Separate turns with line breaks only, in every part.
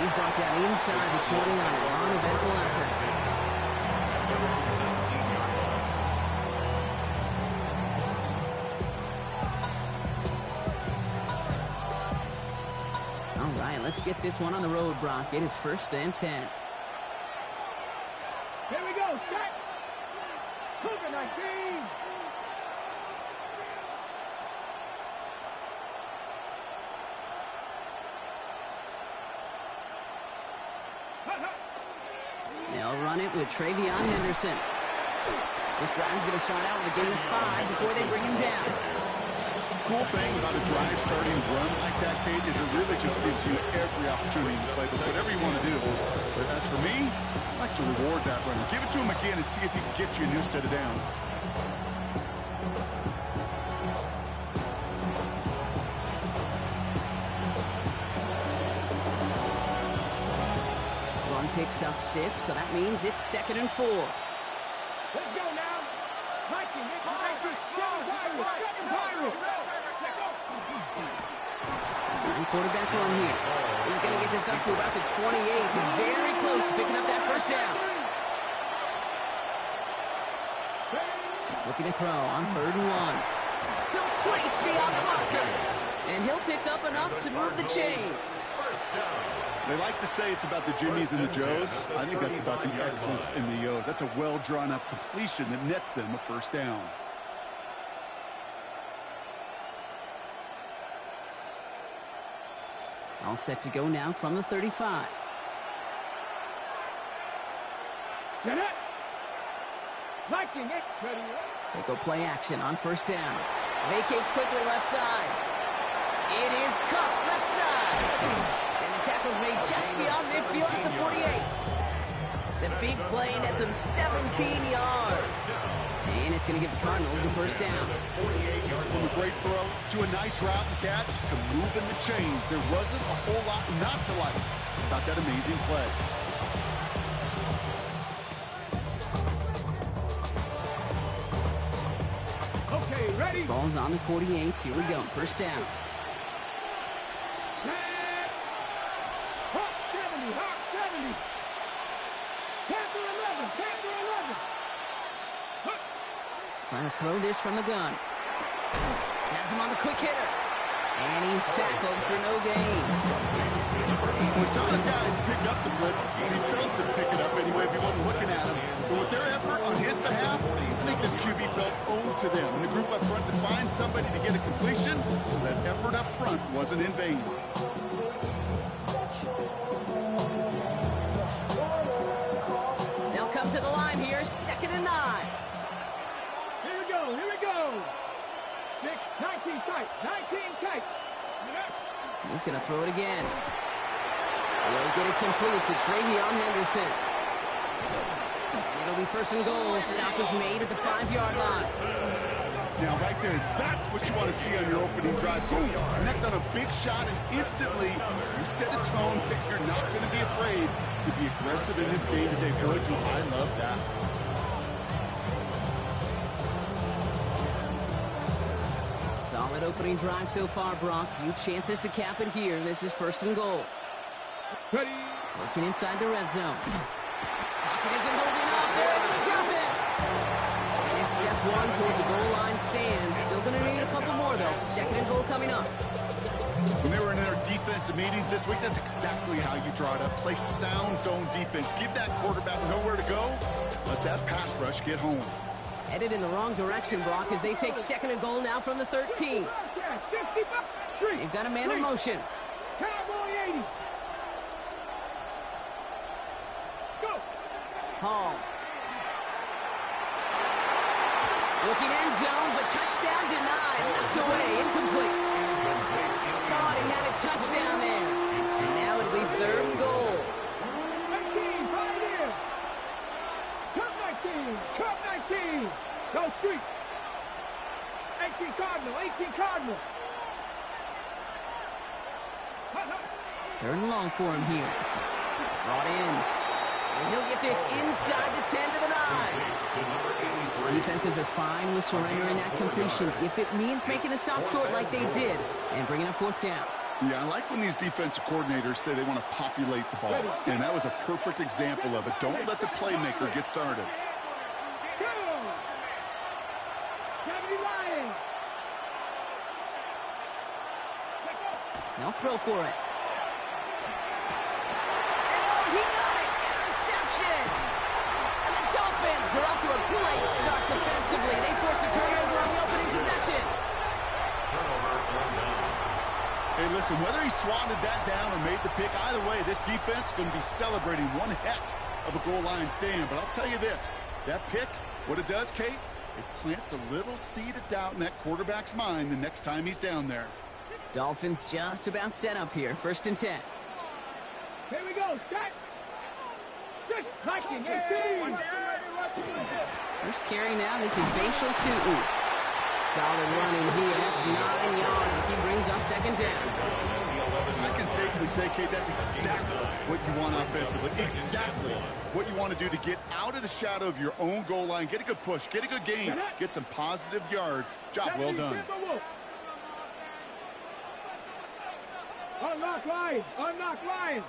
He's brought down inside the 20 on a long, eventful effort. All right, let's get this one on the road, Brock. It is 1st and 10.
Here we go, set. Cougar 19.
They'll run it with Travion Henderson. This drive's going to start out with a gain of 5 before they bring him down.
Cool thing about a drive starting run like that, Kate, is it really just gives you every opportunity to play with whatever you want to do. But as for me, I like to reward that runner. Give it to him again and see if he can get you a new set of downs.
Run picks up 6, so that means it's 2nd and 4.
Let's go now. Viking, second viral.
Quarterback run here. He's going to get this up to about the 28. Very close to picking up that 1st down. Looking to throw on 3rd and 1. Complete beyond the marker. And he'll pick up enough to move the chains.
They like to say it's about the Jimmies and the Joes. I think that's about the X's and the O's. That's a well-drawn-up completion that nets them a 1st down.
All set to go now from the 35.
Get it. Viking, ready.
They go play action on 1st down. Vacates quickly left side. It is cut left side. And the tackle's made just beyond midfield at the 48. The big play nets him 17 yards. And it's going to give the Cardinals a 1st down.
From a great throw to a nice route and catch to moving the chains. There wasn't a whole lot not to like about that amazing play.
Okay, ready.
Ball's on the 48. Here we go. 1st down.
Hawk 70, Hawk 70. Panther 11, Panther 11.
Trying to throw this from the gun. Has him on the quick hitter. And he's tackled for no gain.
When some of those guys picked up the blitz, he felt to pick it up anyway if he wasn't looking at him. But with their effort on his behalf, I think this QB felt owed to them. And the group up front to find somebody to get a completion, so that effort up front wasn't in vain.
They'll come to the line here, 2nd and 9.
Here we go, here we go. 19 tight, 19 tight.
He's going to throw it again. He'll get it complete to Travion Henderson. And it'll be 1st and goal. Stop is made at the 5-yard line.
Now, right there, that's what you want to see on your opening drive. Boom, connect on a big shot, and instantly you set a tone that you're not going to be afraid to be aggressive in this game today. Boy, do I love that.
Solid opening drive so far, Brock. Few chances to cap it here. This is 1st and goal.
Ready.
Working inside the red zone. Pocket isn't holding up. They're able to drop it. And it's step 1 towards the goal line stand. Still going to need a couple more, though. 2nd and goal coming up.
When they were in their defensive meetings this week, that's exactly how you draw it up. Play sound zone defense. Give that quarterback nowhere to go. Let that pass rush get home.
Headed in the wrong direction, Brock, as they take 2nd and goal now from the 13. They've got a man in motion.
Cowboy 80. Go.
Hall. Looking end zone, but touchdown denied. Knocked away, incomplete. Thought he had a touchdown there. And now it'll be 3rd and goal.
19, Pioneers. Cup 19, Cup 19. Go street. 18 Cardinal, 18 Cardinal.
3rd and long for him here. Brought in. And he'll get this inside the 10 to the 9. Defenses are fine with surrendering that completion if it means making a stop short like they did and bringing up 4th down.
Yeah, I like when these defensive coordinators say they want to populate the ball. And that was a perfect example of it. Don't let the playmaker get started.
Now throw for it. And oh, he got it! Interception! And the Dolphins are off to a great start defensively. They forced a turnover on the opening possession.
Hey, listen, whether he swatted that down or made the pick, either way, this defense is going to be celebrating one heck of a goal line stand. But I'll tell you this, that pick, what it does, Kate, it plants a little seed of doubt in that quarterback's mind the next time he's down there.
Dolphins just about set up here. 1st and 10.
Here we go. Set. Just hiking.
First carry now. This is Bashal Tutu. Solid running here. That's 9 yards. He brings up 2nd down.
I can safely say, Kate, that's exactly what you want offensively. Exactly what you want to do to get out of the shadow of your own goal line. Get a good push. Get a good gain. Get some positive yards. Job well done.
Unlock line! Unlock line!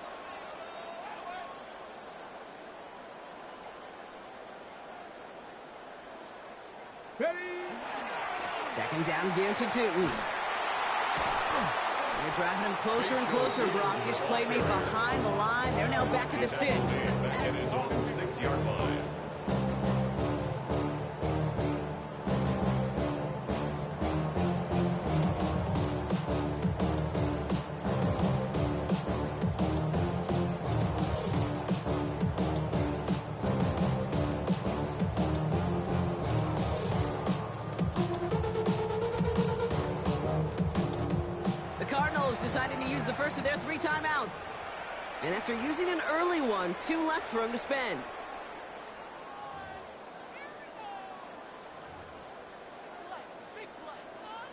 Ready!
2nd down, give to Tutu. They're driving him closer and closer, Brock. This play made behind the line. They're now back at the 6.
It is on the 6-yard line.
Deciding to use the first of their 3 timeouts. And after using an early one, 2 left for him to spend.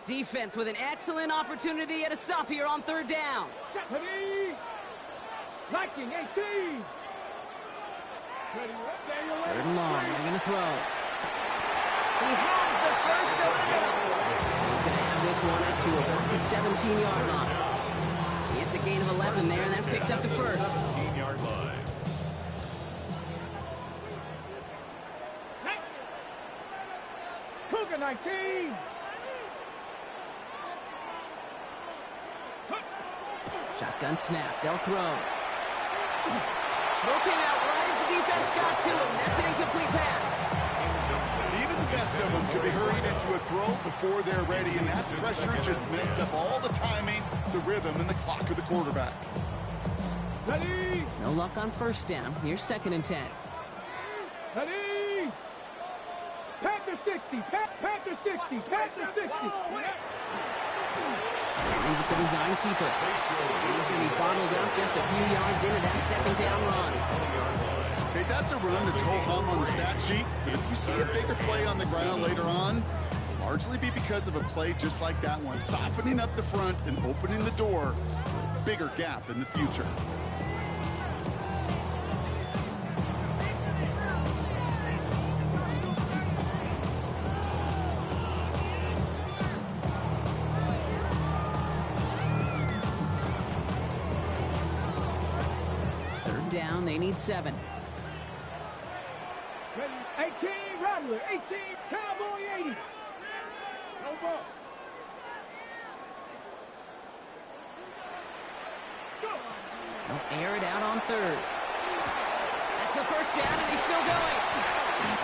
Defense with an excellent opportunity at a stop here on 3rd down.
Liking 18.
3rd and long. They're going to throw. He has the first over the middle. He's going to have this one up to about the 17-yard line. It's a gain of 11 there, and that picks up the 1st.
17-yard line.
Cougar 19.
Shotgun snap. They'll throw. Throw came out right as the defense got to him. That's an incomplete pass.
Even the best of them could be hurried into a throw before they're ready, and that pressure just messed up all the timing, the rhythm, and the clock of the quarterback.
Ready.
No luck on 1st down. Here's 2nd and 10.
Ready. Panther 60. Panther 60. Panther 60.
And with the design keeper. He's going to be bottled up just a few yards into that 2nd down run.
Okay, that's a run that's ho-hum on the stat sheet, but if you see a bigger play on the ground later on, it'll largely be because of a play just like that one, softening up the front and opening the door for a bigger gap in the future.
Down, they need 7.
18, Rattler, 18, Cowboy 80. No ball. Go.
They'll air it out on 3rd. That's the 1st down, and he's still going.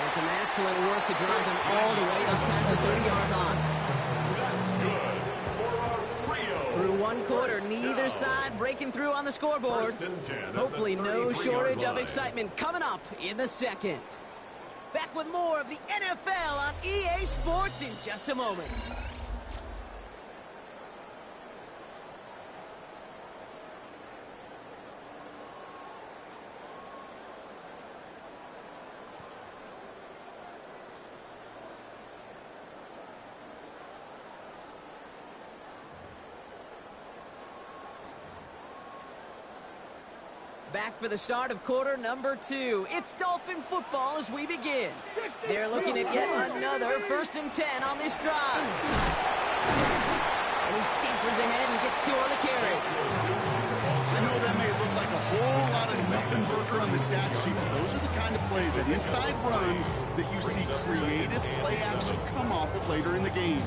And some excellent work to drive them all the way up past the 30-yard line.
That's good.
Through 1 quarter, neither side breaking through on the scoreboard. Hopefully no shortage of excitement coming up in the 2nd. Back with more of the NFL on EA Sports in just a moment. Back for the start of quarter number 2. It's Dolphin football as we begin. They're looking at yet another 1st and 10 on this drive. And He scampers ahead and gets 2 on the carry.
I know that may look like a whole lot of nothing burger on the stat sheet, but those are the kind of plays, that inside run, that you see creative play action come off of later in the game.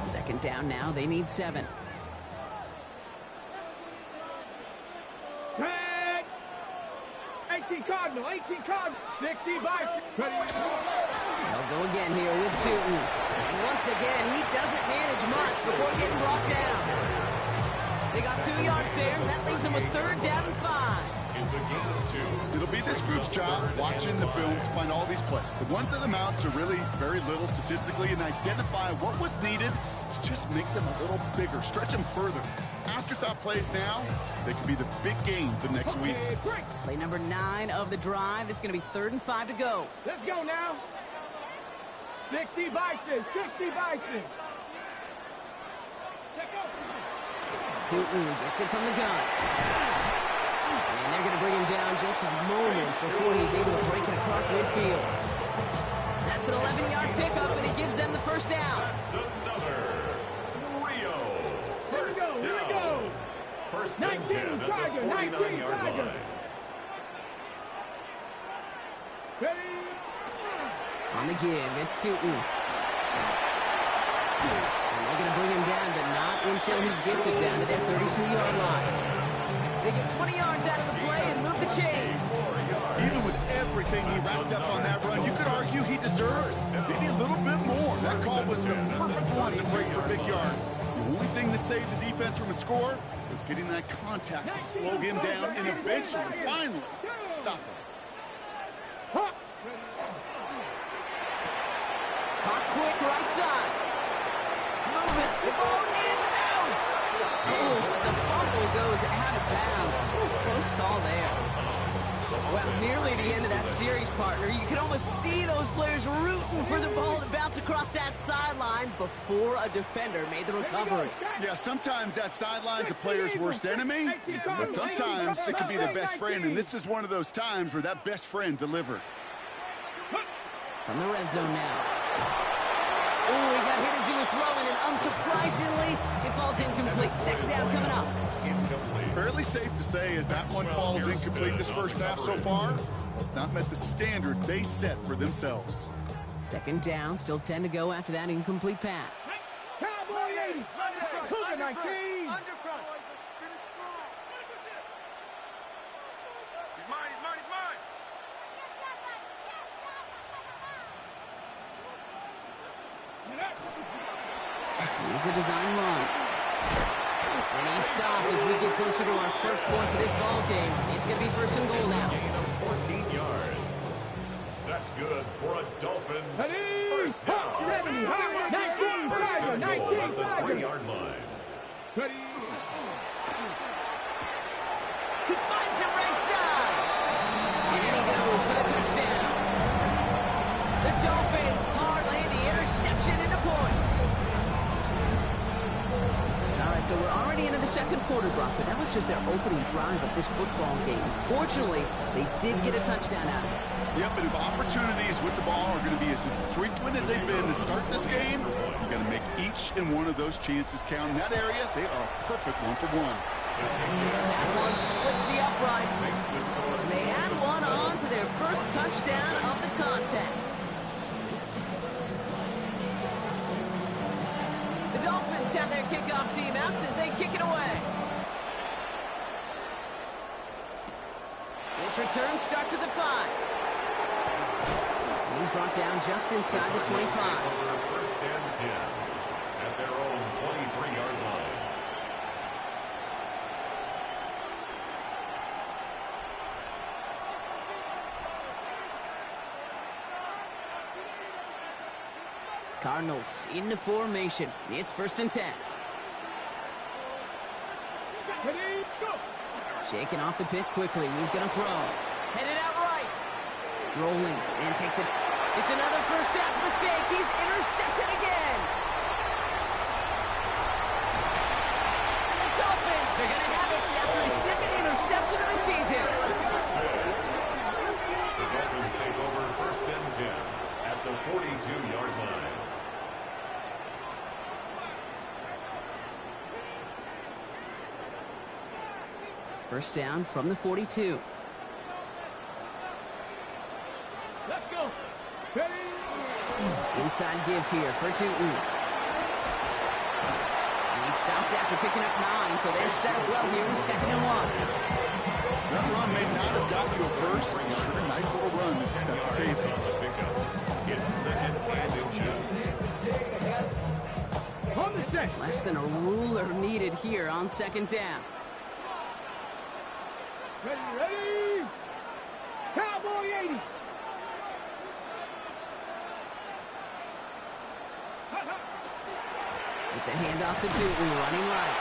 Second down now. They need 7.
Tag. 18 Cardinal, 18 Cardinal. 60 Bison.
They'll go again here with Tootin. And once again, he doesn't manage much before getting brought down. They got 2 yards there. That leaves them with 3rd down and 5.
It's a gain of 2.
It'll be this group's job watching the film to find all these plays. The ones that amount to really very little statistically, and identify what was needed to just make them a little bigger, stretch them further. Afterthought plays now, they could be the big gains of next week.
Play number 9 of the drive. It's going to be 3rd and 5 to go.
Let's go now. 60 Bison, 60 Bison.
Tootin gets it from the gun. And they're going to bring him down just a moment before he's able to break it across midfield. That's an 11-yard pickup, and it gives them the 1st down.
That's another. Rio. First
Here we go.
down. First
19
and 10 at the
Tiger, 19
49-yard
Tiger.
line.
Ready?
On the give, it's Tootin. And they're going to bring him down, but not until he gets it down to their 32-yard line. They get 20 yards out of the play and move the chains.
Even with everything he wrapped up on that run, you could argue he deserves maybe a little bit more. That call was the perfect one to break for big yards. The only thing that saved the defense from a score was getting that contact to slow him down and eventually, finally, stop him.
Caught quick right side. Move it. The ball is out. Oh, but the fumble goes out of bounds. Ooh, close call there. Well, nearly the end of that series, partner. You can almost see those players rooting for the ball to bounce across that sideline before a defender made the recovery.
Yeah, sometimes that sideline's a player's worst enemy, but sometimes it can be their best friend, and this is one of those times where that best friend delivered.
From the red zone now. Oh, he got hit as he was throwing, and unsurprisingly, it falls incomplete. 2nd down coming up.
Fairly safe to say as that one falls incomplete this first half so far, it's not met the standard they set for themselves.
2nd down, still 10 to go after that incomplete pass.
Cowboy 80. Cougar 19.
He's mine, he's mine, he's mine.
Here's a design run. And he stopped as we get closer to our first points of this ball game. It's going to be 1st and goal now.
Gain of 14 yards. That's good for a Dolphins first down.
19
First
Tiger,
and
19
goal at the
Tiger.
3-yard line.
Ready?
He finds him right side. And in he goes for the touchdown. The Dolphins parlay the interception into points. All right, so we're already into the 2nd quarter, Brock, but that was just their opening drive of this football game. Fortunately, they did get a touchdown out of it.
Yep, but if opportunities with the ball are going to be as infrequent as they've been to start this game, you got to make each and one of those chances count. In that area, they are a perfect 1-for-1.
That one splits the uprights. And they add one on to their first touchdown of the contest. The Dolphins have their kickoff team out as they kick it away. This return starts at the 5. And he's brought down just inside the 25.
First and 10 at their own 23-yard line.
Cardinals into formation. It's 1st and 10.
Ready? Go.
Shaking off the pick quickly. He's going to throw. Headed out right. Rolling and takes it. It's another first half mistake. He's intercepted again. And the Dolphins are going to have it after his 2nd interception of the season.
The Dolphins take over 1st and 10 at the 42-yard line.
First down from the 42.
Let's go. Ready?
Inside give here for Tootin. And he stopped after picking up 9, so they're set up well here with 2nd and 1.
That run may not have gotten you a first, but sure, a nice little run to set the table.
It's 2nd and inches.
On the set.
Less than a ruler needed here on 2nd down.
Ready? Cowboy 80.
It's a handoff to Tootin, running right.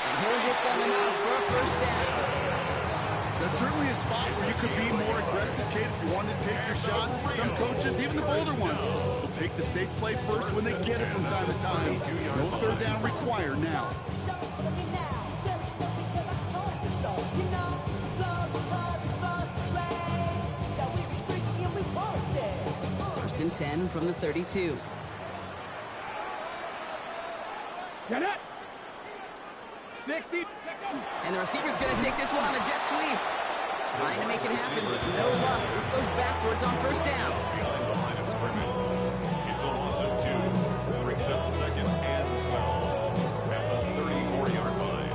And he'll get them enough for a first down.
That's certainly a spot where you could be more aggressive, kid, if you wanted to take your shots. Some coaches, even the bolder ones, will take the safe play first when they get it from time to time. No third down required now.
First and 10 from the 32.
Get it. 60.
And the receiver's going to take this one on the jet sweep. Trying to make it happen with no luck. This goes backwards on first down.
Behind the line of scrimmage. It's a loss of 2. Brings up 2nd and 12. At the 34-yard line.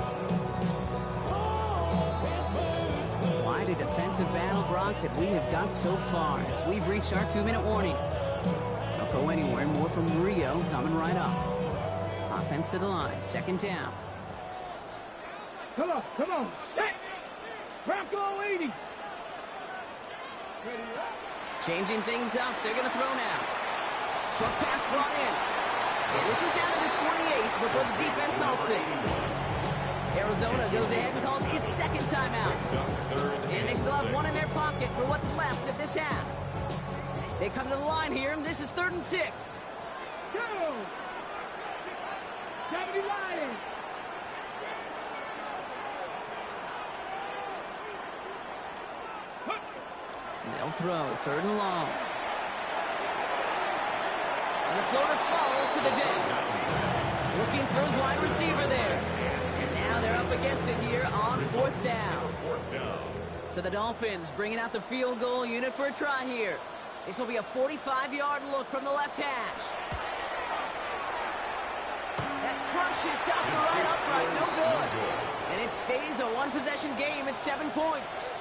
Quite a defensive battle, Brock, that we have got so far as we've reached our 2-minute warning. Don't go anywhere. More from Rio coming right up. Offense to the line. 2nd down.
Come on. Hey. Bronco 80. Ready?
Changing things up. They're going to throw now. Short pass brought in. And this is down to the 28 before the defense halts it. Arizona goes ahead and calls its 2nd timeout. And they still have 1 in their pocket for what's left of this half. They come to the line here, and this is 3rd and 6.
Go. 70 Lions.
They'll throw 3rd and long. And the floater falls to the den. Looking for his wide receiver there. And now they're up against it here on 4th down. So the Dolphins bringing out the field goal unit for a try here. This will be a 45-yard look from the left hash. That crunches off the right upright, no good. And it stays a one-possession game at 7 points.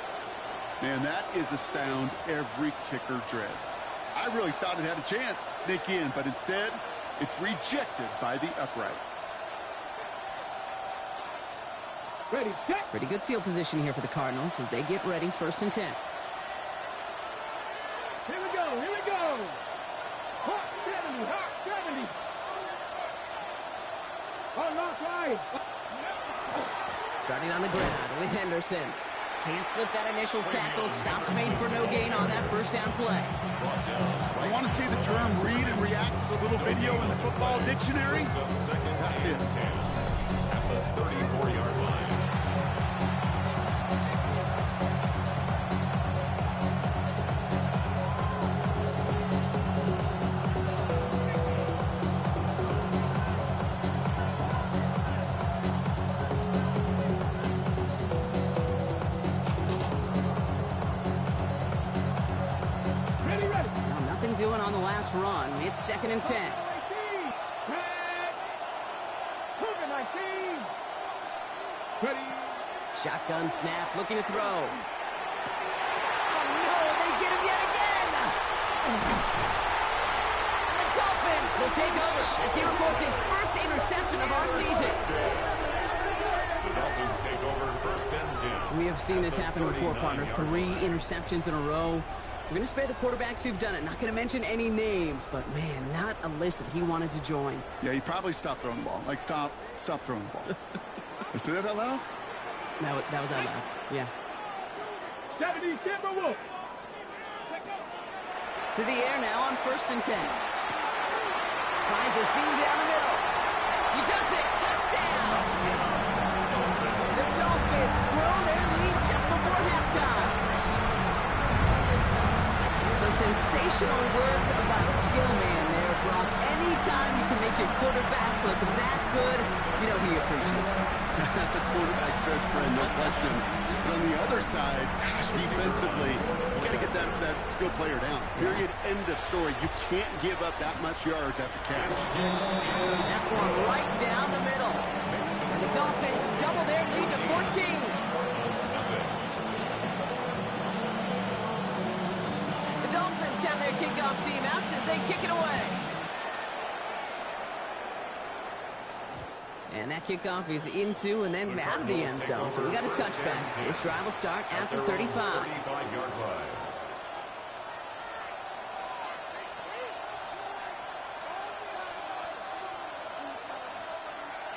Man, that is a sound every kicker dreads. I really thought it had a chance to sneak in, but instead, it's rejected by the upright.
Ready, set.
Pretty good field position here for the Cardinals as they get ready. 1st and 10.
Here we go. Hot 70. On lock right.
Starting on the ground with Henderson. Can't slip that initial tackle. Stops made for no gain on that first down play.
I want to see the term read and react to the little video in the football dictionary. That's it.
At the 34-yard line.
Doing on the last run. It's 2nd and 10. Shotgun snap, looking to throw. Oh no, they get him yet again! And the Dolphins will take over as he reports his first interception of our season.
The Dolphins take over 1st and 10.
We have seen this happen before, partner. 3 interceptions in a row. We're going to spare the quarterbacks who've done it. Not going to mention any names, but, man, not a list that he wanted to join.
Yeah, he probably stopped throwing the ball. Like, stop throwing the ball. You say that out loud?
That was out loud. Yeah.
70 Timberwolves.
To the air now on 1st and 10. Finds a seam down the middle. He does it. Touchdown. The Dolphins grow their lead just before halftime. So sensational work by the skill man there, Brock. Any anytime you can make your quarterback look that good, you know he appreciates it.
That's a quarterback's best friend, no question. But on the other side, gosh, defensively, you got to get that skill player down. Period. End of story. You can't give up that much yards after catch.
That one right down the middle. And the Dolphins double their lead to 14. The Dolphins have their kickoff team out as they kick it away. And that kickoff is into and then out of the end zone. So we got a touchback. This drive will start after 35.
35-yard line.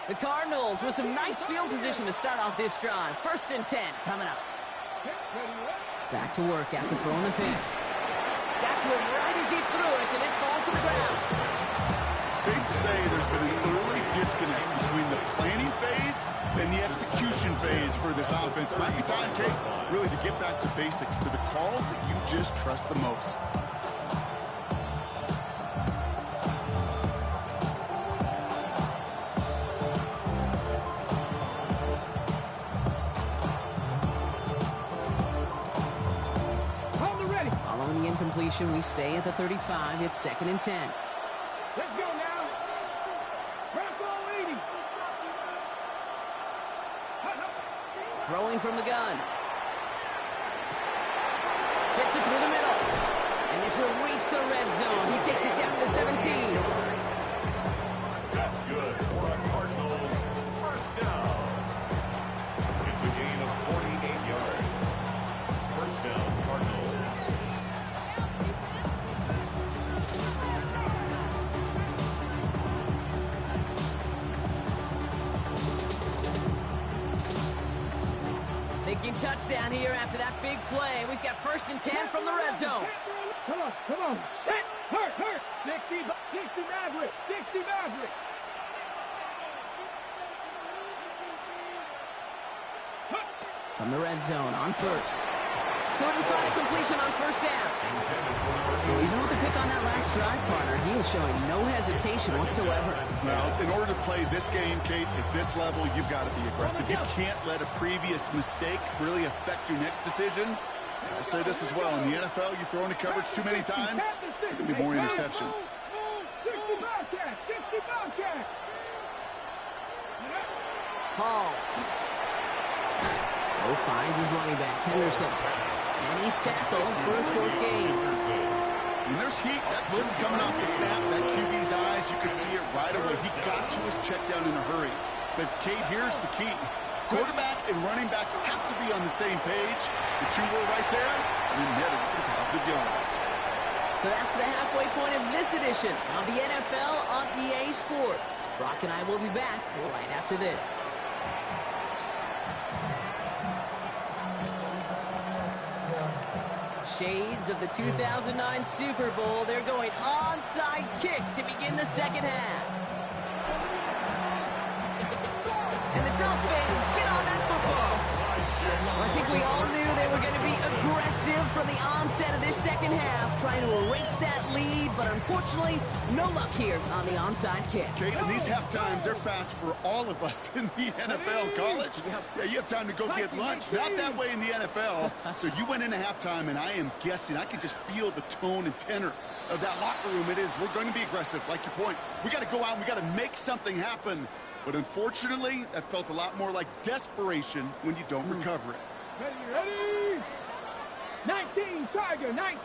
The Cardinals with some nice field position to start off this drive. 1st and 10 coming up. Back to work after throwing the pick. Got to it right as he threw it, and it falls to the ground.
Safe to say there's been an early disconnect between the planning phase and the execution phase for this offense. Might be time, Kate, really to get back to basics, to the calls that you just trust the most.
Following the incompletion, we stay at the 35. It's 2nd and 10.
Let's go now. Press all 80.
Throwing from the gun. Fits it through the middle. And this will reach the red zone. He takes it down to 17.
That's good for a Cardinals first down. It's a gain of 48 yards. First down, Cardinals.
Thinking touchdown here after that big play. We've got 1st and 10 from the red zone.
Come on. Set, hurt. 60 Maverick. 60 Maverick.
From the red zone on 1st. Couldn't find a completion on 1st down. Well, even with the pick on that last drive, partner, he is showing no hesitation whatsoever.
Well, in order to play this game, Kate, at this level, you've got to be aggressive. You can't let a previous mistake really affect your next decision. I'll say this as well. In the NFL, you throw into coverage too many times, there can be more interceptions.
60 Bobcat.
Hall. Finds his running back, Henderson. And he's tackled for a short gain.
When there's heat, that blitz coming off the snap, that QB's eyes, you could see it right away. He got to his check down in a hurry. But, Kate, here's the key. Quarterback and running back have to be on the same page. The two were right there, and you netted some positive yards.
So that's the halfway point of this edition of the NFL on EA Sports. Brock and I will be back right after this. Shades of the 2009 Super Bowl. They're going onside kick to begin the 2nd half. And the Dolphins get on that football. Well, I think we all knew they were going to be aggressive from the onset of this 2nd half, trying to erase that lead, but unfortunately, no luck here on the onside kick.
Kate, and these half times, they're fast for all of us in the NFL. College, yeah, you have time to go get lunch. Not that way in the NFL. So you went into halftime, and I am guessing, I can just feel the tone and tenor of that locker room. It is, we're going to be aggressive, like your point. We got to go out and we got to make something happen. But unfortunately, that felt a lot more like desperation when you don't recover it.
Ready? 19 Tiger.
Ready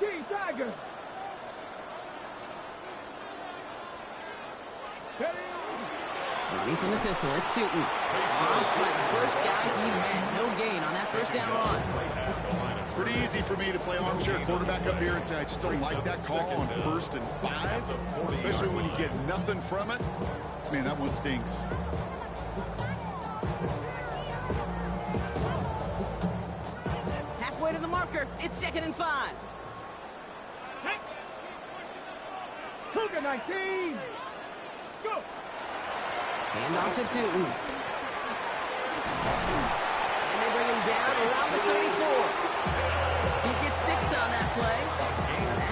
from the pistol, it's Tootin. Off like first guy he met. No gain on that 1st down run.
Pretty easy for me to play armchair quarterback up here and say I just don't like that call on 1st and 5, especially when you get nothing from it. Man, that one stinks.
Halfway to the marker, it's 2nd and 5.
Cougar 19. Go.
Hand off to Tootin. And they bring him down around the 34. He gets 6 on that play.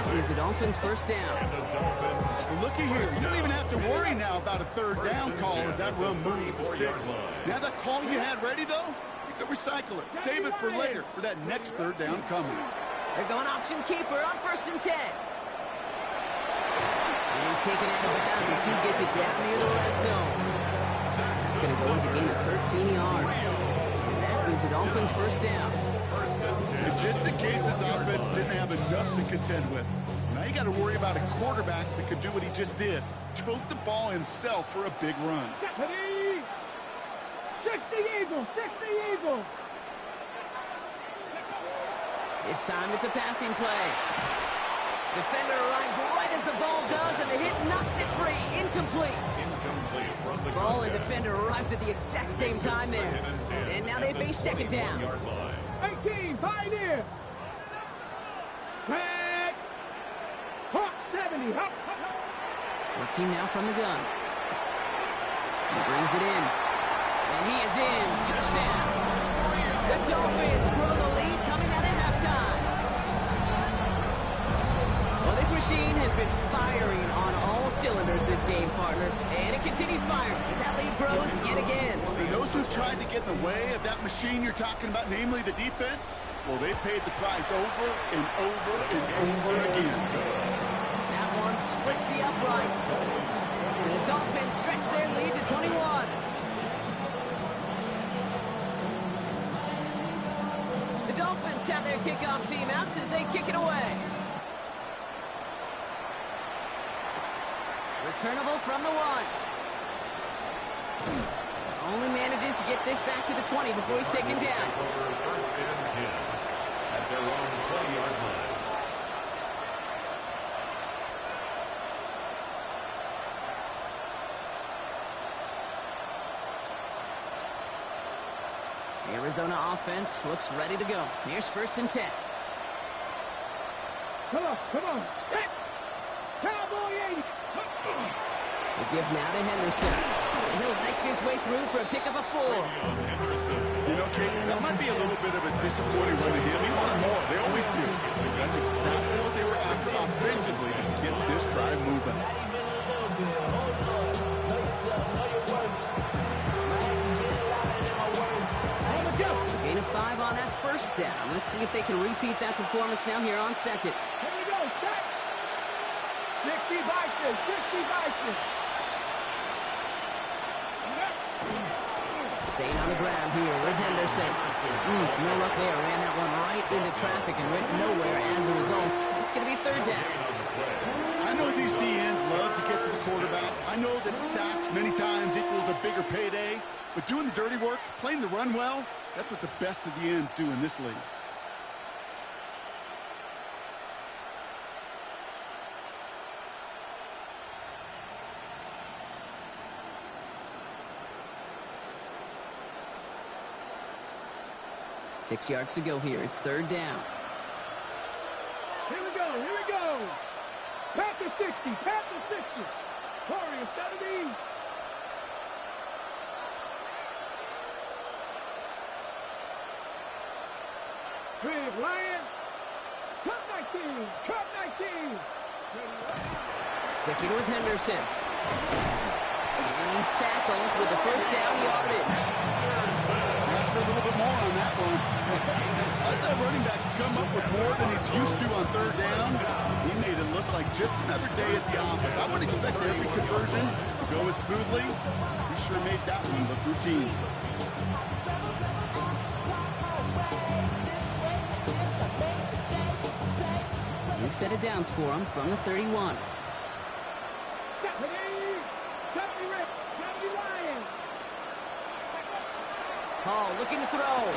That is it Dolphins first down.
And the Dolphins.
Well, looky here. You don't even have to worry now about a third down call as that run moves the sticks. Now that call you had ready, though, you can recycle it. Save it for later for that next third down coming.
They're going option keeper on 1st and 10. And he's taken out of bounds as he gets it down near the red zone. It's going to go as a gain of 13 yards. And that means the Dolphins first down.
And just in case this offense didn't have enough to contend with, now you got to worry about a quarterback that could do what he just did. Tote the ball himself for a big run.
60 Eagles, 60 Eagles.
This time it's a passing play. Defender arrives right as the ball does, and the hit knocks it free. Incomplete.
Incomplete from the
Ball and defender arrived at the exact same time there. And now they face second down.
18, Pioneer. Back. Hawk 70. Hawk.
Working now from the gun. He brings it in. And he is in. Touchdown. The Dolphins grow the lead coming out of halftime. Well, this machine has been firing on all cylinders this game, partner. And it continues firing as that lead grows yet again.
And those who've tried to get in the way of that machine you're talking about, namely the defense, well, they paid the price over and over and over again.
That one splits the uprights. And the Dolphins stretch their lead to 21. The Dolphins have their kickoff team out as they kick it away. Returnable from the 1. Only manages to get this back to the 20 before he's taken down.
First and 10 at their own 20-yard line.
Arizona offense looks ready to go. Here's 1st and 10.
Come on, come on. Hit. Cowboy 80.
The give now to Henderson. And he'll make his way through for a pick of a 4.
You know, Kate, that might be a little bit of a disappointing run to him. He wanted more. They always do. That's exactly what they were after offensively to get this drive moving.
Gain of 5 on that first down. Let's see if they can repeat that performance now here on second.
Here we go, set. 60 Bison, 60 Bison.
Staying on the ground here with Henderson. No luck there. Ran that one right into traffic and went nowhere as a result. It's going to be 3rd down.
I know these DNs love to get to the quarterback. I know that sacks many times equals a bigger payday. But doing the dirty work, playing the run well, that's what the best of the ends do in this league.
Six yards to go here. It's 3rd down.
Here we go, here we go. Panther 60, Panther 60. Warrior 70. Big Lion. Cut 19, cut 19.
Sticking with Henderson. And he's tackled with the first down yardage.
Ask for a little bit more on that one. That's that running back to come up with more than he's used to on 3rd down. He made it look like just another day at the office. I would expect every conversion to go as smoothly. He sure made that one look routine.
New set of downs for him from the 31.
70 Rip, 70 Lion.
Hall looking to throw.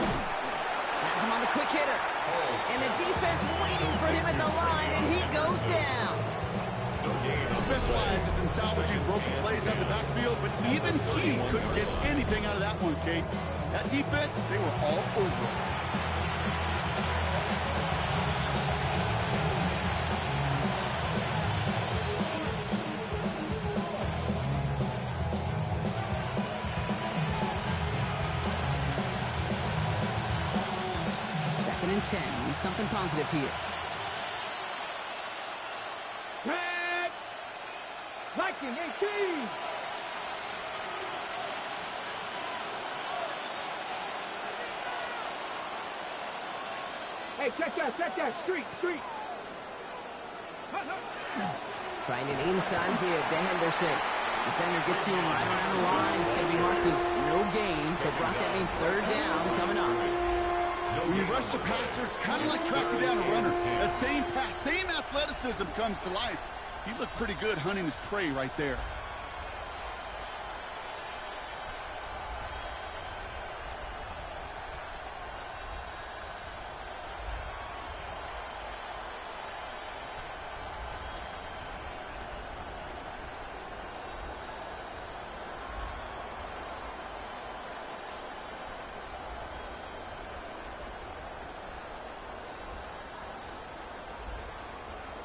Has him on the quick hitter. And the defense waiting for him at the line, and he goes down.
He specializes in salvaging broken plays out of the backfield, but even he couldn't get anything out of that one, Kate. That defense, they were all over it. Second and 10. Need something positive here.
15. Hey, check that. Street.
Trying an inside give to Henderson. Defender gets to him right around the line. It's going to be marked as no gain. So, Brock, that means third down coming up.
When you rush the passer, it's kind of like tracking down a runner. That same pass, same athleticism comes to life. He looked pretty good hunting his prey right there.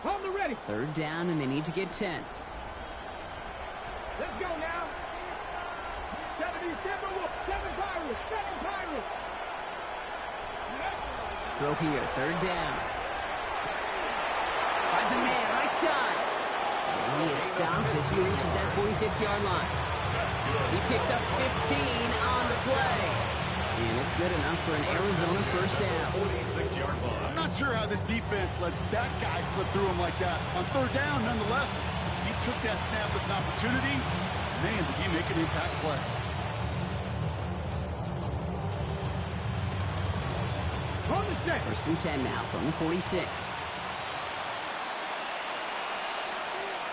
On the ready.
Third down, and they need to get 10.
Let's go now. 77 Wolf, 7 Pirates.
Throw here, third down. Finds a man, right side. And he is stopped as he reaches that 46-yard line. He picks up 15 on the play. And it's good enough for an Arizona first down.
46-yard line.
I'm not sure how this defense let that guy slip through him like that. On third down, nonetheless, he took that snap as an opportunity. Man, did he make an impact play.
On the set.
First and 10 now from the 46.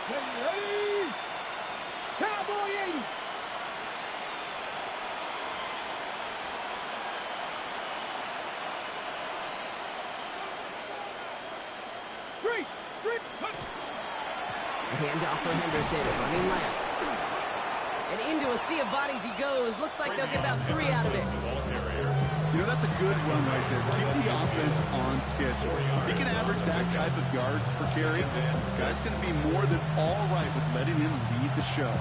Ready. Cowboy 80. Street.
A handoff for Henderson, running left. And into a sea of bodies he goes. Looks like they'll get about 3 out of it.
You know, that's a good run right there. Keep the offense on schedule. If he can average that type of yards per carry, this guy's going to be more than all right with letting him lead the show.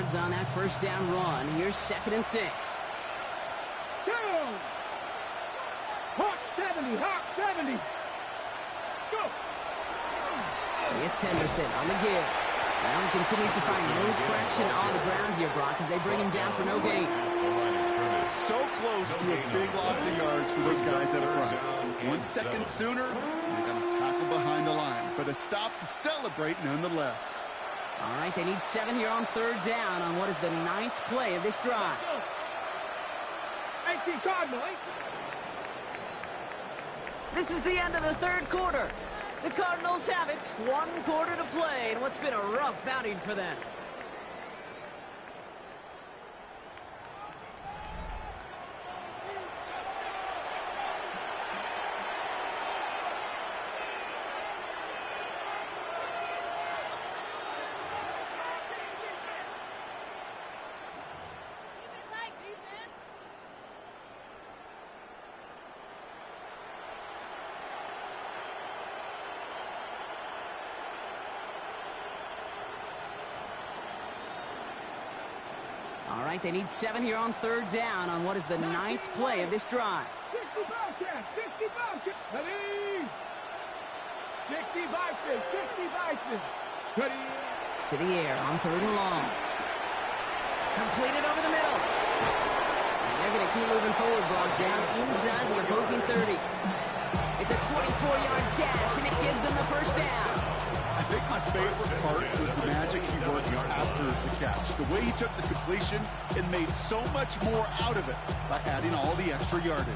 On that first down run. Here's 2nd and 6.
Down. Hawk 70. Go.
It's Henderson on the give. Now he continues to find no traction on the ground here, Brock, as they bring him down for no gain.
So close to a big loss of yards for those guys up front. 1 second sooner, they're going to tackle behind the line. But a stop to celebrate nonetheless.
All right, they need 7 here on third down on what is the 9th play of this drive.
18 Cardinal.
This is the end of the third quarter. The Cardinals have it. 1 quarter to play in what's been a rough outing for them. All right, they need 7 here on third down on what is the 9th play of this drive.
60 Bobcats. Ready. 60 Bison. Ready.
To the air on third and long. Completed over the middle. And they're going to keep moving forward, Brock, down inside the opposing 30. It's a 24-yard gash, and it gives them the first down.
I think my favorite part was the magic he worked after the catch. The way he took the completion and made so much more out of it by adding all the extra yardage.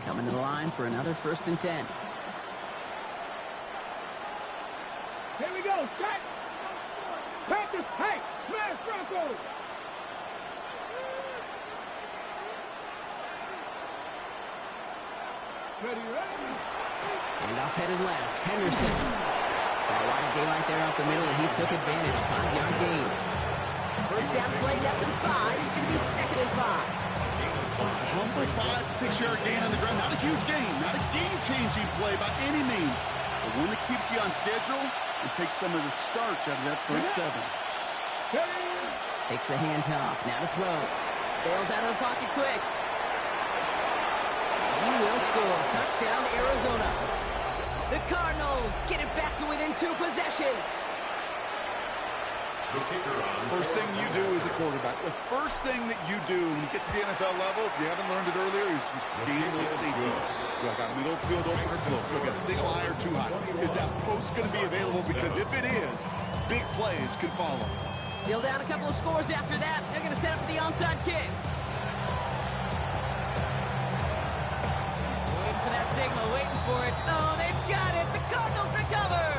Coming to the line for another 1st and 10.
Here we go. Set. Panthers. Hey, smash Broncos. Ready.
And off headed left, Henderson. Saw a wide daylight there up the middle, and he took advantage. 5-yard gain. First down play, that's a 5. It's going to be 2nd and 5.
Humble 5 to 6 yard gain on the ground. Not a huge gain, not a game-changing play by any means, but one that keeps you on schedule and takes some of the starch out of that front 7.
Takes the handoff, now to throw. Bails out of the pocket quick. He will score. Touchdown, Arizona. The Cardinals get it back to within 2 possessions.
First thing you do as a quarterback, the first thing that you do when you get to the NFL level, if you haven't learned it earlier, is you scan those safeties. I got middle field open or close, so I got single high or too high. Is that post going to be available? Because if it is, big plays can follow.
Still down a couple of scores after that. They're going to set up for the onside kick. Waiting for that signal, waiting for it. Oh, they've got it. The Cardinals recover.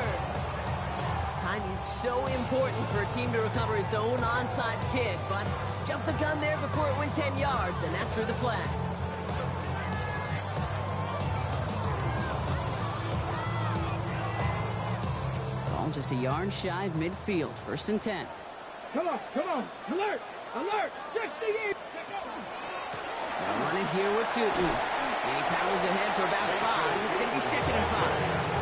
Timing's so important for a team to recover its own onside kick, but jumped the gun there before it went 10 yards, and that drew the flag. Ball just a yard shy of midfield. 1st and 10.
Come on, alert, 68.
Now running here with Tootin. He powers ahead for about 5. It's going to be 2nd and 5.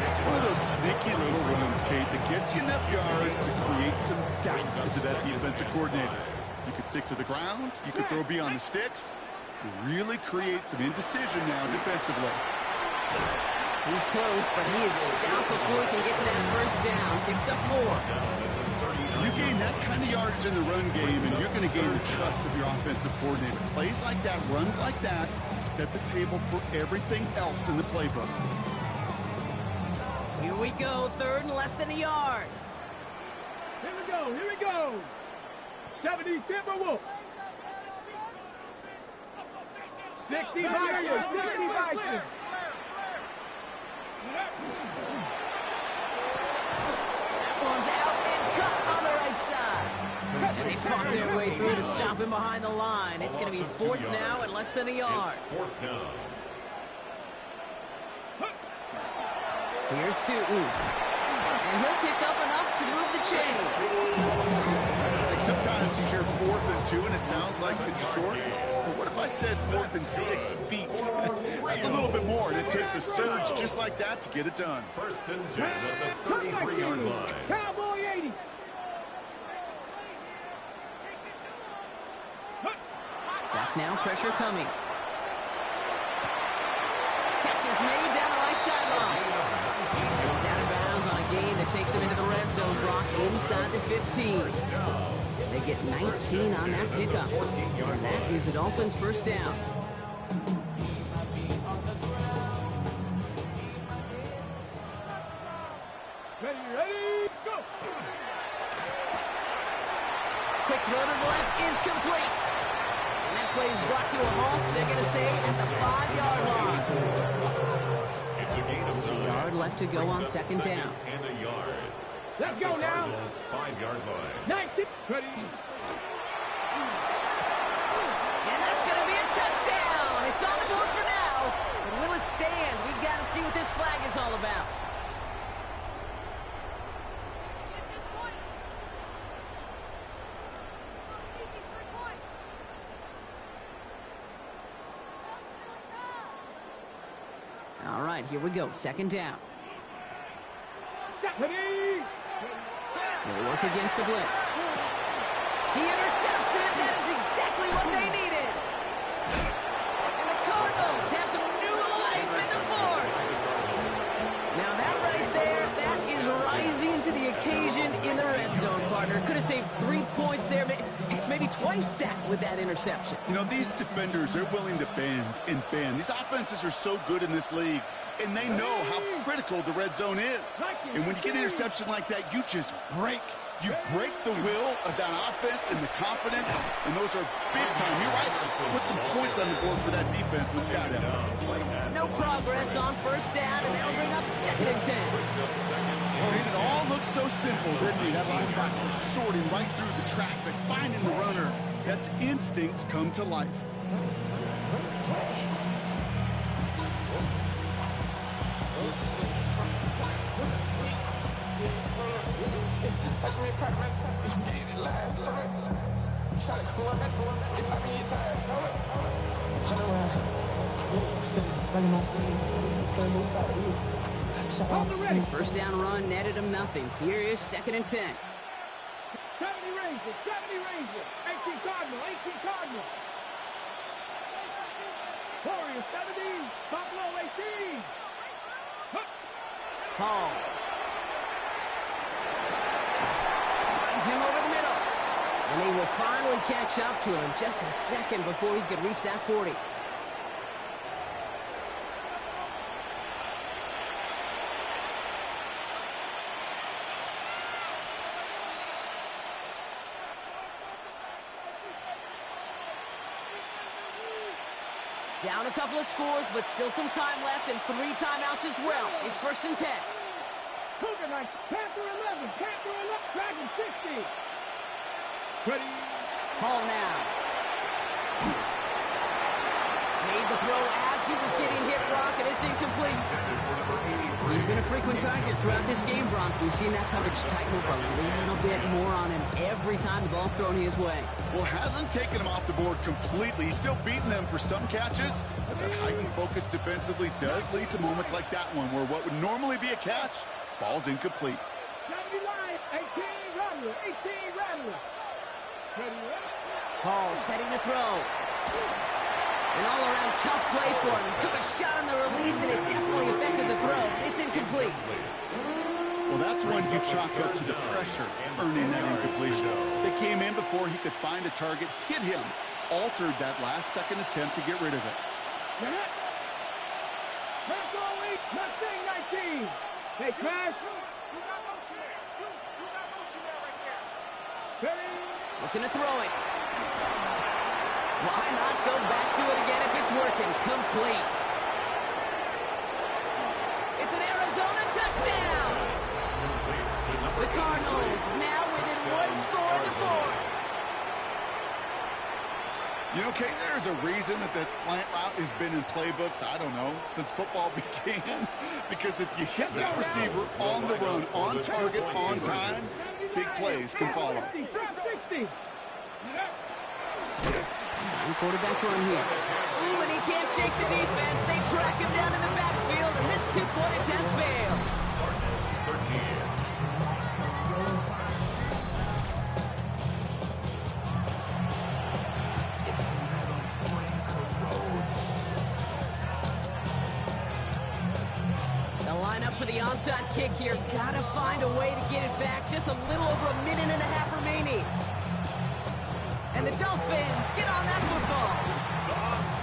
It's one of those sneaky little runs, Kate, that gets you enough yards to create some doubt into that defensive coordinator. You could stick to the ground, you could throw beyond the sticks, and really create some indecision now defensively.
He's close, but he is stopped before he can get to that 1st down. Picks up 4.
You gain that kind of yardage in the run game, and you're going to gain the trust of your offensive coordinator. Plays like that, runs like that, set the table for everything else in the playbook.
Here we go, 3rd and less than a yard.
Here we go. 70 Timberwolves. 60 Vikings, 60 Vikings.
That one's out and cut on the right side. And they fought their way through to stop him behind the line. It's going to be 4th now and less than a yard. Here's Tootin. And he'll pick up enough to move the chains.
Like sometimes you hear 4th and 2 and it sounds like it's short. But what if I said 4th and 6 feet? That's a little bit more, and it takes a surge just like that to get it done.
1st and 10 at the 33-yard line.
Cowboy 80.
Back now, pressure coming. Catch is made down the right sideline. He's out of bounds on a gain that takes him into the red zone. Brock inside the 15. They get 19 on that pickup. And that is a Dolphins 1st down.
Ready, go!
Quick throw to the left is complete. And that play is brought to a halt. They're going to say at the 5-yard line. Just a yard left to go on 2nd down.
And a yard.
Let's go now.
5-yard line.
19. Ready.
And that's going to be a touchdown. It's on the board for now. But will it stand? We've got to see what this flag is all about. All right, here we go. 2nd down.
Ready.
They'll work against the blitz. He intercepts it. That is exactly what they needed. And the Cardinals have some new life in the fort. Now that right there, that is rising to the occasion in the red zone, partner. Could have saved 3 points there, maybe twice that with that interception.
You know, these defenders are willing to bend and bend. These offenses are so good in this league, and they know how critical the red zone is. And when you get an interception like that, you just break. You break the will of that offense and the confidence, and those are big time. You're right. Put some points on the board for that defense with that effort.
No progress on 1st down, and that'll bring up 2nd and 10.
And it all looks so simple, didn't it? That linebacker sorting right through the traffic, finding the runner. That's instincts come to life.
First down run netted him nothing. Here is 2nd and 10.
70 Rangers, 70 Rangers. 18 Cardinal, 18 Cardinal. Warriors 70, Buffalo 18.
Hall. Finds him over the middle. And they will finally catch up to him just a second before he could reach that 40. Down a couple of scores, but still some time left and 3 timeouts as well. It's 1st and 10.
Cougar Knights, Panther 11, Panther 11, Dragon 60. Ready?
Hall now. Made the throw as he was getting hit, Brock, and it's incomplete. He's been a frequent target throughout this game, Brock. We've seen that coverage tighten up a little bit more on him every time the ball's thrown his way.
Well, hasn't taken him off the board completely. He's still beating them for some catches, but that heightened focus defensively does lead to moments like that one where what would normally be a catch falls incomplete.
70 Lions, 18 Rattler, 18 Rattler. Ready?
Hall setting the throw. An all-around tough play for him. He took a shot on the release, and it definitely affected the throw. It's incomplete.
Well, that's when you chalk up to the pressure earning that incompletion. They came in before he could find a target, hit him, altered that last-second attempt to get rid of it.
Mustang 19. Hey, Crash. Ready?
Looking to throw it. Why not go back to it again if it's working? Complete. It's an Arizona touchdown. The Cardinals now within 1 score in the 4th.
You know, Kate, there's a reason that slant route has been in playbooks, I don't know, since football began. Because if you hit that receiver on the run, on target, on time, big plays can follow.
60.
Same quarterback run here. Ooh, and he can't shake the defense. They track him down in the backfield, and this 2-point attempt fails. They'll line up for the onside kick here. Gotta find a way to get it back. Just a little over a minute and a half remaining. And the Dolphins get on that football.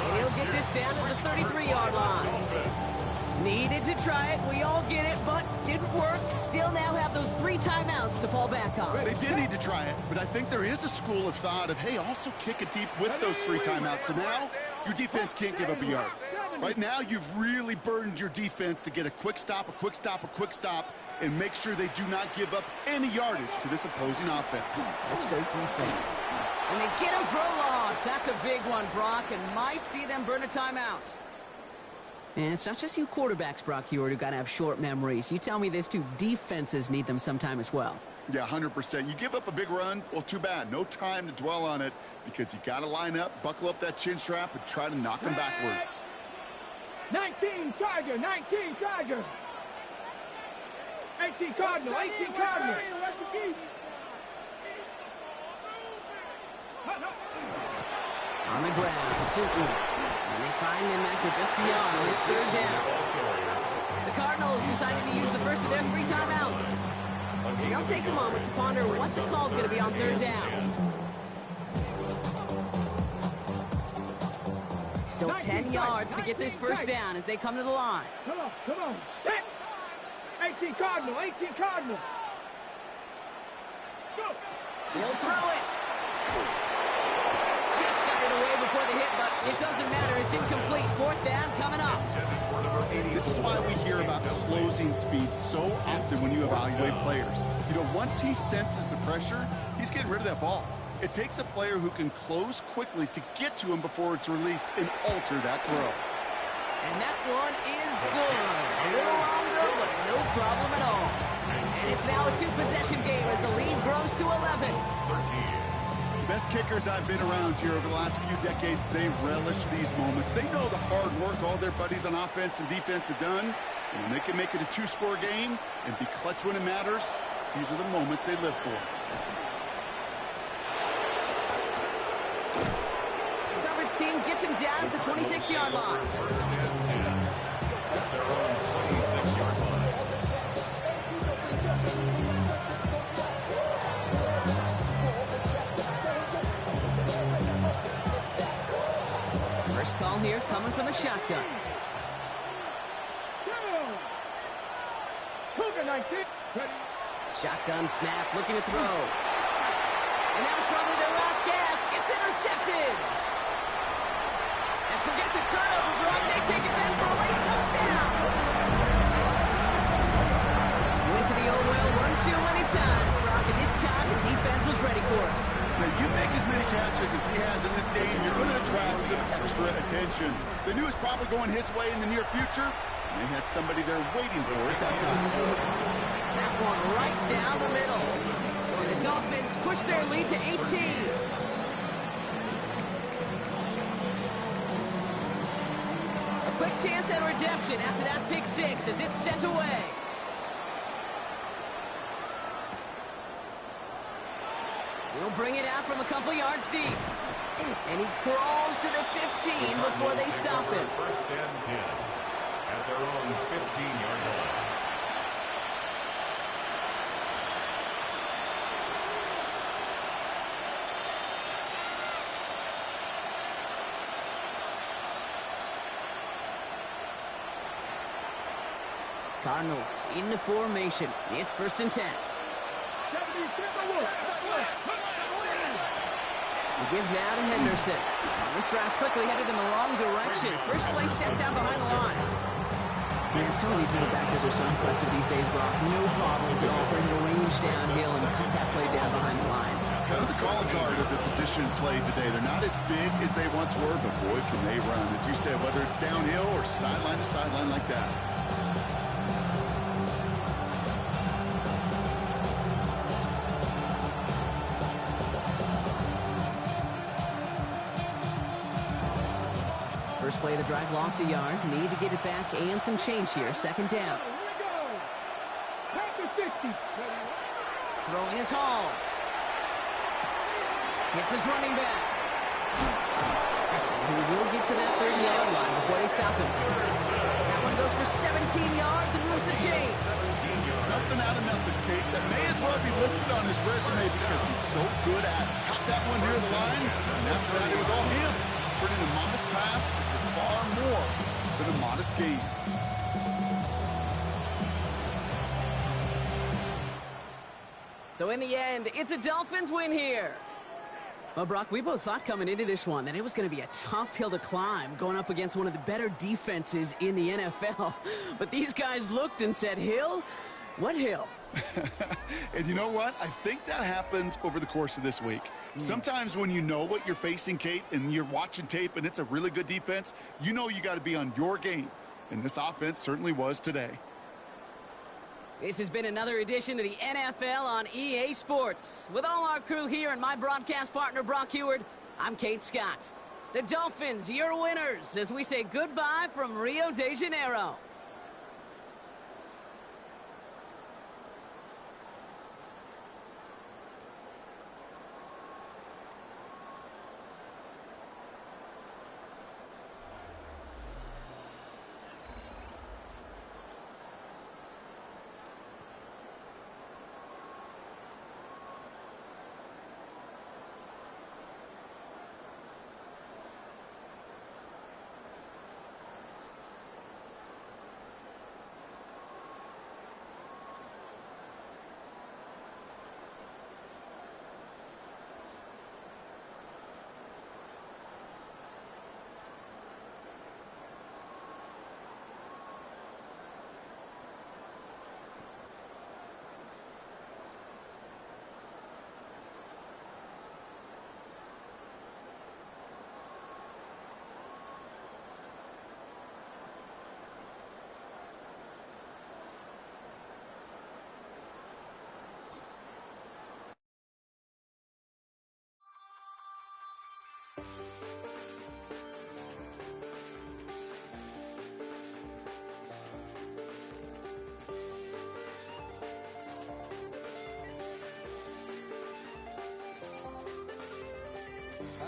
And he'll get this down to the 33-yard line. Needed to try it. We all get it, but didn't work. Still now have those 3 timeouts to fall back on.
They did need to try it, but I think there is a school of thought of, hey, also kick it deep with those 3 timeouts. So now your defense can't give up a yard. Right now, you've really burdened your defense to get a quick stop, a quick stop, a quick stop, and make sure they do not give up any yardage to this opposing offense.
That's great defense. And they get him for a loss. That's a big one, Brock, and might see them burn a timeout. And it's not just you quarterbacks, Brock Heward, who got to have short memories. You tell me this too, defenses need them sometime as well.
Yeah, 100%. You give up a big run, well, too bad. No time to dwell on it because you got to line up, buckle up that chin strap, and try to knock them backwards.
19 Tiger, 19 Tiger. 18 Cardinal, 18 Cardinal.
On the ground, Tuku. And they find him after just a yard. It's 3rd down. The Cardinals decided to use the first of their 3 timeouts. And they'll take a moment to ponder what the call's going to be on 3rd down. Still 10 yards to get this first down as they come to the line.
Come on. Set. 18 Cardinal, 18 Cardinal. Go.
He'll throw it. Just got it away before the hit, but it doesn't matter. It's incomplete. 4th down coming up.
This is why we hear about closing speed so often when you evaluate players. You know, once he senses the pressure, he's getting rid of that ball. It takes a player who can close quickly to get to him before it's released and alter that throw.
And that one is good. A little longer, but no problem at all. And it's now a 2-possession game as the lead grows to 11.
Best kickers I've been around here over the last few decades, they relish these moments. They know the hard work all their buddies on offense and defense have done. And when they can make it a two-score game and be clutch when it matters, these are the moments they live for.
The coverage team gets him down at the 26-yard line.
First and 10 at their own 26-yard line.
First call here coming from the shotgun. Shotgun snap, looking to throw. And that was probably their last gasp. It's intercepted. And forget the turnovers, right? They take it back for a late touchdown. Went to the old well one too many times, Brock, and this time the defense was ready for it.
Now, you make as many catches as he has in this game, you're going to attract some extra attention. They knew it was probably going his way in the near future, and they had somebody there waiting for it that time.
That one right down the middle. And the Dolphins push their lead to 18. A quick chance at redemption after that pick six as it's sent away. He'll bring it out from a couple yards deep. And he crawls to the 15 before they stop him.
First and 10 at their own 15-yard line.
Cardinals in the formation. It's first and 10. We give now to Henderson. This drive's quickly headed in the wrong direction. First play set down behind the line. Man, some of these middle backers are so impressive these days, Brock. No problems at all for him to range downhill and cut that play down behind the line.
Kind of the calling card of the position played today. They're not as big as they once were, but boy, can they run. As you said, whether it's downhill or sideline to sideline like that.
First play of the drive lost a yard. Need to get it back and some change here. Second down. Throwing his Hall. Hits his running back. He will get to that 30-yard line before they stop him. That one goes for 17 yards and moves the chains.
Something out of nothing, Kate, that may as well be listed on his resume because he's so good at it. Caught that one near the line, and after that it was all him. Turning a modest pass into far more than a modest gain.
So in the end, it's a Dolphins win here. Well, Brock, we both thought coming into this one that it was going to be a tough hill to climb going up against one of the better defenses in the NFL. But these guys looked and said, Hill? What hill?
And you know what? I think that happened over the course of this week. Sometimes when you know what you're facing, Kate, and you're watching tape and it's a really good defense, you know you got to be on your game. And this offense certainly was today.
This has been another edition of the NFL on EA Sports. With all our crew here and my broadcast partner, Brock Heward, I'm Kate Scott. The Dolphins, your winners, as we say goodbye from Rio de Janeiro.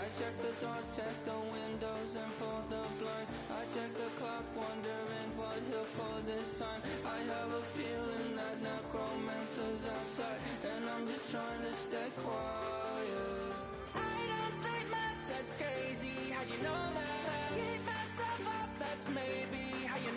I check the doors, check the windows, and pull the blinds. I check the clock, wondering what he'll pull this time. I have a feeling that necromancer's outside, and I'm just trying to stay quiet. I don't sleep much, that's crazy. How'd you know that? Keep myself up, that's maybe how you